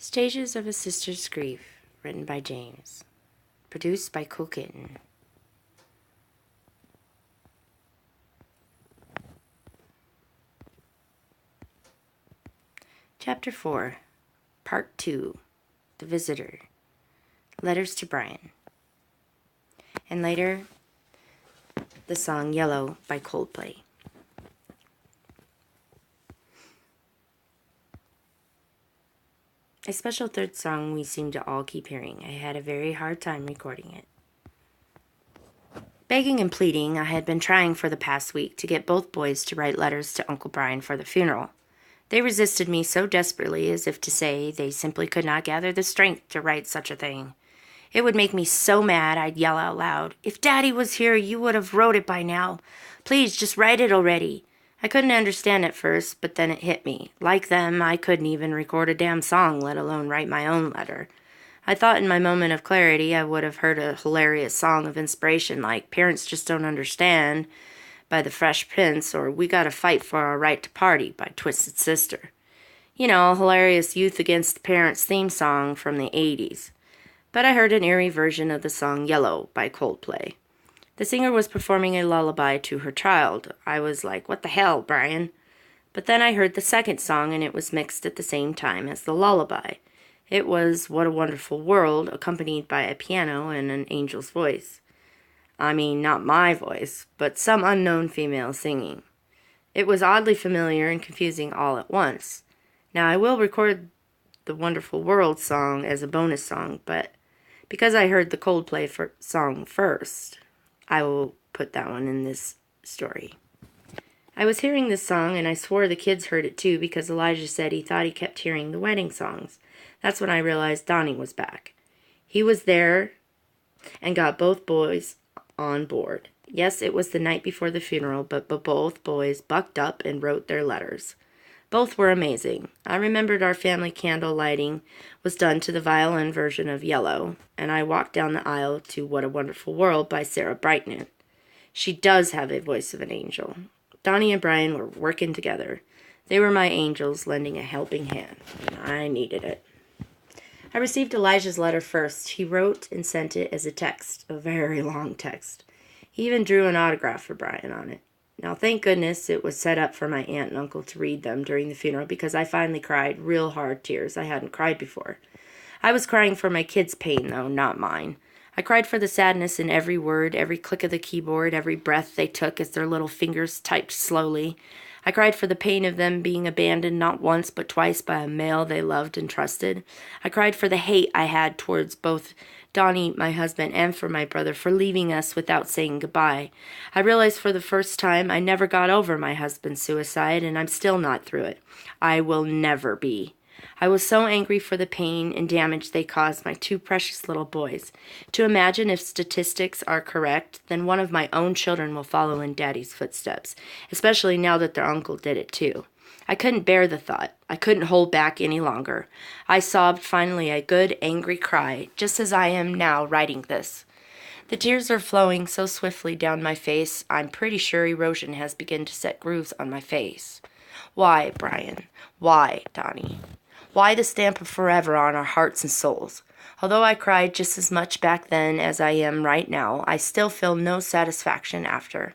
Stages of a Sister's Grief, written by James. Produced by Cool Kitten. Chapter 4, Part 2, The Visitor, Letters to Brian. And later, the song Yellow by Coldplay. A special third song we seem to all keep hearing. I had a very hard time recording it. Begging and pleading, I had been trying for the past week to get both boys to write letters to Uncle Brian for the funeral. They resisted me so desperately, as if to say they simply could not gather the strength to write such a thing. It would make me so mad I'd yell out loud, "If Daddy was here, you would have wrote it by now. Please, just write it already." I couldn't understand at first, but then it hit me. Like them, I couldn't even record a damn song, let alone write my own letter. I thought in my moment of clarity I would have heard a hilarious song of inspiration like "Parents Just Don't Understand" by the Fresh Prince, or "We Gotta Fight for Our Right to Party" by Twisted Sister. You know, a hilarious Youth Against Parents theme song from the 80s. But I heard an eerie version of the song Yellow by Coldplay. The singer was performing a lullaby to her child. I was like, "What the hell, Brian?" But then I heard the second song, and it was mixed at the same time as the lullaby. It was "What a Wonderful World," accompanied by a piano and an angel's voice. I mean, not my voice, but some unknown female singing. It was oddly familiar and confusing all at once. Now, I will record the Wonderful World song as a bonus song, but because I heard the Coldplay song first, I will put that one in this story. I was hearing this song, and I swore the kids heard it too because Elijah said he thought he kept hearing the wedding songs. That's when I realized Donnie was back. He was there and got both boys on board. Yes, it was the night before the funeral, but both boys bucked up and wrote their letters. Both were amazing. I remembered our family candle lighting was done to the violin version of Yellow, and I walked down the aisle to What a Wonderful World by Sarah Brightman. She does have a voice of an angel. Donnie and Brian were working together. They were my angels, lending a helping hand. I needed it. I received Elijah's letter first. He wrote and sent it as a text, a very long text. He even drew an autograph for Brian on it. Now, thank goodness it was set up for my aunt and uncle to read them during the funeral because I finally cried real hard tears I hadn't cried before. I was crying for my kids' pain, though, not mine. I cried for the sadness in every word, every click of the keyboard, every breath they took as their little fingers typed slowly. I cried for the pain of them being abandoned not once but twice by a male they loved and trusted. I cried for the hate I had towards both Donnie, my husband, and for my brother for leaving us without saying goodbye. I realized for the first time I never got over my husband's suicide, and I'm still not through it. I will never be. I was so angry for the pain and damage they caused my two precious little boys. To imagine if statistics are correct, then one of my own children will follow in Daddy's footsteps, especially now that their uncle did it too. I couldn't bear the thought. I couldn't hold back any longer. I sobbed finally a good, angry cry, just as I am now writing this. The tears are flowing so swiftly down my face, I'm pretty sure erosion has begun to set grooves on my face. Why, Brian? Why, Donnie? Why the stamp of forever on our hearts and souls? Although I cried just as much back then as I am right now, I still feel no satisfaction after.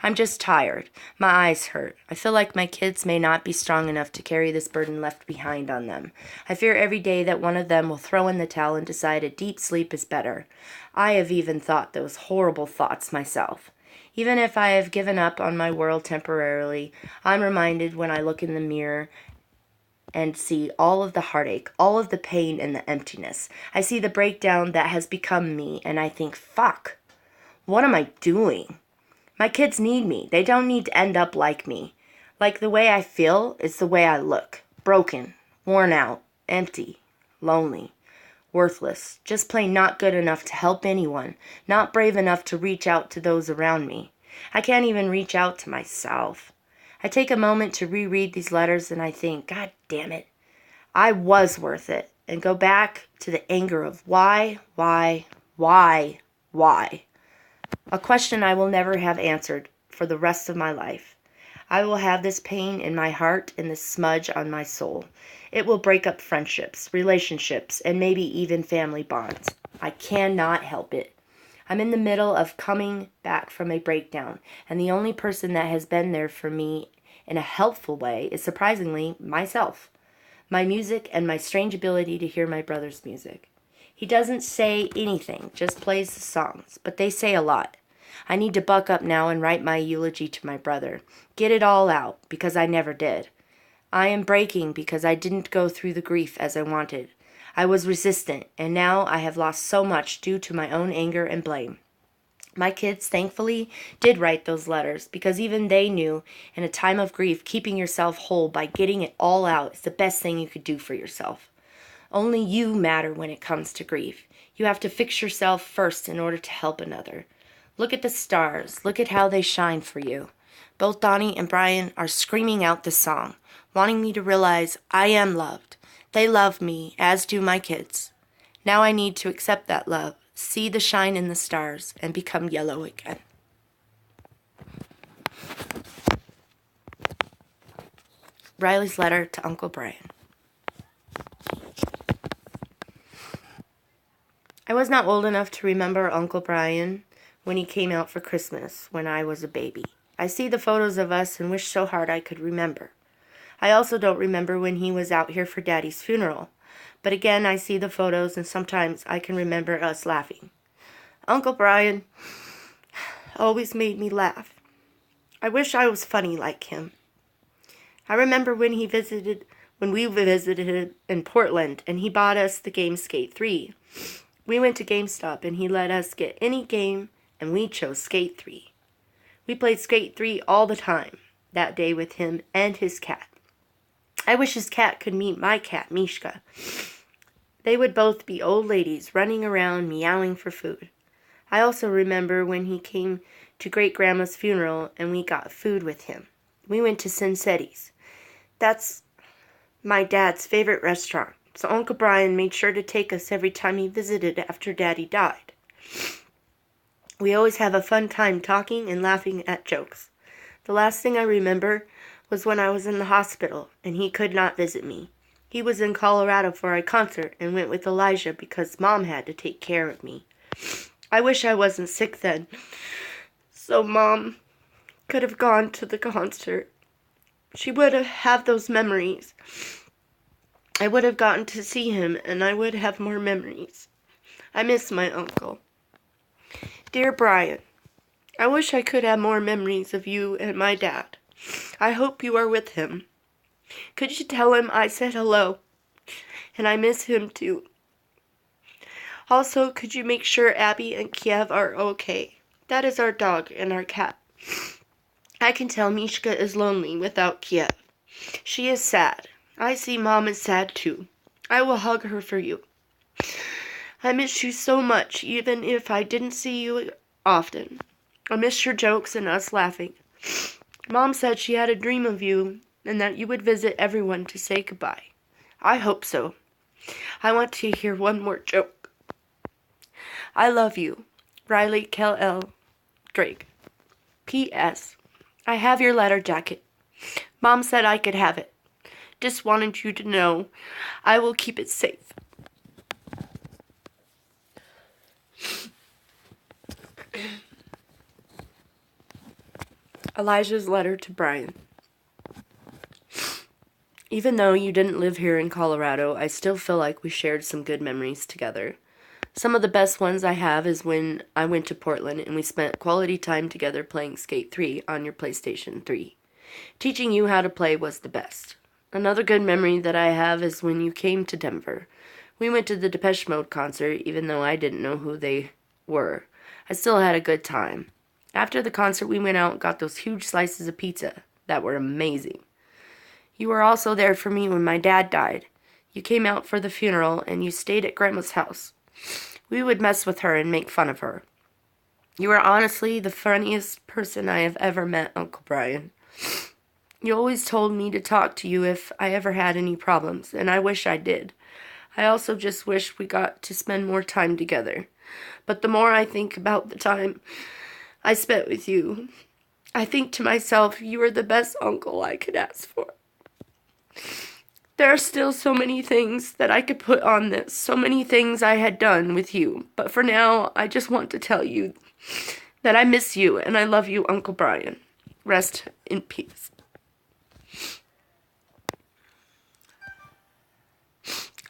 I'm just tired. My eyes hurt. I feel like my kids may not be strong enough to carry this burden left behind on them. I fear every day that one of them will throw in the towel and decide a deep sleep is better. I have even thought those horrible thoughts myself. Even if I have given up on my world temporarily, I'm reminded when I look in the mirror and see all of the heartache, all of the pain and the emptiness. I see the breakdown that has become me, and I think, fuck, what am I doing? My kids need me. They don't need to end up like me. Like the way I feel is the way I look. Broken, worn out, empty, lonely, worthless, just plain not good enough to help anyone, not brave enough to reach out to those around me. I can't even reach out to myself. I take a moment to reread these letters and I think, God damn it, I was worth it, and go back to the anger of why? A question I will never have answered for the rest of my life. I will have this pain in my heart and this smudge on my soul. It will break up friendships, relationships, and maybe even family bonds. I cannot help it. I'm in the middle of coming back from a breakdown, and the only person that has been there for me in a helpful way is surprisingly myself. My music and my strange ability to hear my brother's music. He doesn't say anything, just plays the songs, but they say a lot. I need to buck up now and write my eulogy to my brother. Get it all out, because I never did. I am breaking because I didn't go through the grief as I wanted. I was resistant, and now I have lost so much due to my own anger and blame. My kids, thankfully, did write those letters because even they knew in a time of grief, keeping yourself whole by getting it all out is the best thing you could do for yourself. Only you matter when it comes to grief. You have to fix yourself first in order to help another. Look at the stars. Look at how they shine for you. Both Donnie and Brian are screaming out the song, wanting me to realize I am loved. They love me, as do my kids. Now I need to accept that love, see the shine in the stars, and become yellow again. Riley's letter to Uncle Brian. I was not old enough to remember Uncle Brian when he came out for Christmas when I was a baby. I see the photos of us and wish so hard I could remember. I also don't remember when he was out here for Daddy's funeral. But again, I see the photos and sometimes I can remember us laughing. Uncle Brian always made me laugh. I wish I was funny like him. I remember when we visited in Portland and he bought us the game Skate 3. We went to GameStop and he let us get any game and we chose Skate 3. We played Skate 3 all the time that day with him and his cat. I wish his cat could meet my cat, Mishka. They would both be old ladies running around meowing for food. I also remember when he came to Great-Grandma's funeral and we got food with him. We went to Cinsetti's. That's my dad's favorite restaurant, so Uncle Brian made sure to take us every time he visited after Daddy died. We always have a fun time talking and laughing at jokes. The last thing I remember was when I was in the hospital and he could not visit me. He was in Colorado for a concert and went with Elijah because Mom had to take care of me. I wish I wasn't sick then, so Mom could have gone to the concert. She would have those memories. I would have gotten to see him and I would have more memories. I miss my uncle. Dear Brian, I wish I could have more memories of you and my dad. I hope you are with him. Could you tell him I said hello? And I miss him too. Also, could you make sure Abby and Kiev are okay? That is our dog and our cat. I can tell Mishka is lonely without Kiev. She is sad. I see Mom is sad too. I will hug her for you. I miss you so much, even if I didn't see you often. I miss your jokes and us laughing. Mom said she had a dream of you and that you would visit everyone to say goodbye. I hope so. I want to hear one more joke. I love you. Riley Kell-El Drake. P.S. I have your letter jacket. Mom said I could have it. Just wanted you to know I will keep it safe. Elijah's letter to Brian. Even though you didn't live here in Colorado, I still feel like we shared some good memories together. Some of the best ones I have is when I went to Portland and we spent quality time together playing Skate 3 on your PlayStation 3. Teaching you how to play was the best. Another good memory that I have is when you came to Denver. We went to the Depeche Mode concert even though I didn't know who they were. I still had a good time. After the concert, we went out and got those huge slices of pizza that were amazing. You were also there for me when my dad died. You came out for the funeral and you stayed at Grandma's house. We would mess with her and make fun of her. You were honestly the funniest person I have ever met, Uncle Brian. You always told me to talk to you if I ever had any problems, and I wish I did. I also just wish we got to spend more time together. But the more I think about the time I spent with you, I think to myself, you are the best uncle I could ask for. There are still so many things that I could put on this, so many things I had done with you. But for now, I just want to tell you that I miss you and I love you, Uncle Brian. Rest in peace.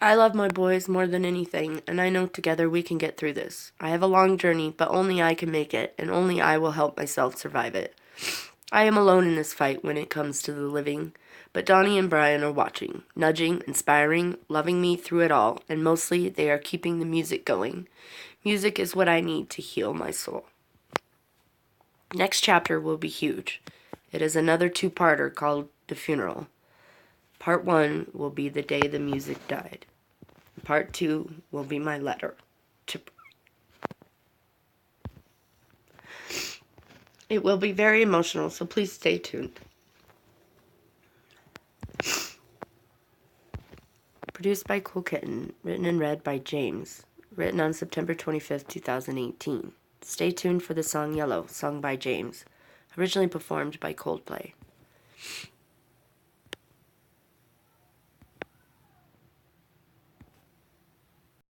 I love my boys more than anything, and I know together we can get through this. I have a long journey, but only I can make it, and only I will help myself survive it. I am alone in this fight when it comes to the living, but Donnie and Brian are watching, nudging, inspiring, loving me through it all, and mostly they are keeping the music going. Music is what I need to heal my soul. Next chapter will be huge. It is another two-parter called The Funeral. Part 1 will be the day the music died. Part 2 will be my letter to... It will be very emotional, so please stay tuned. Produced by Cool Kitten, written and read by James. Written on September 25th, 2018. Stay tuned for the song Yellow, sung by James. Originally performed by Coldplay.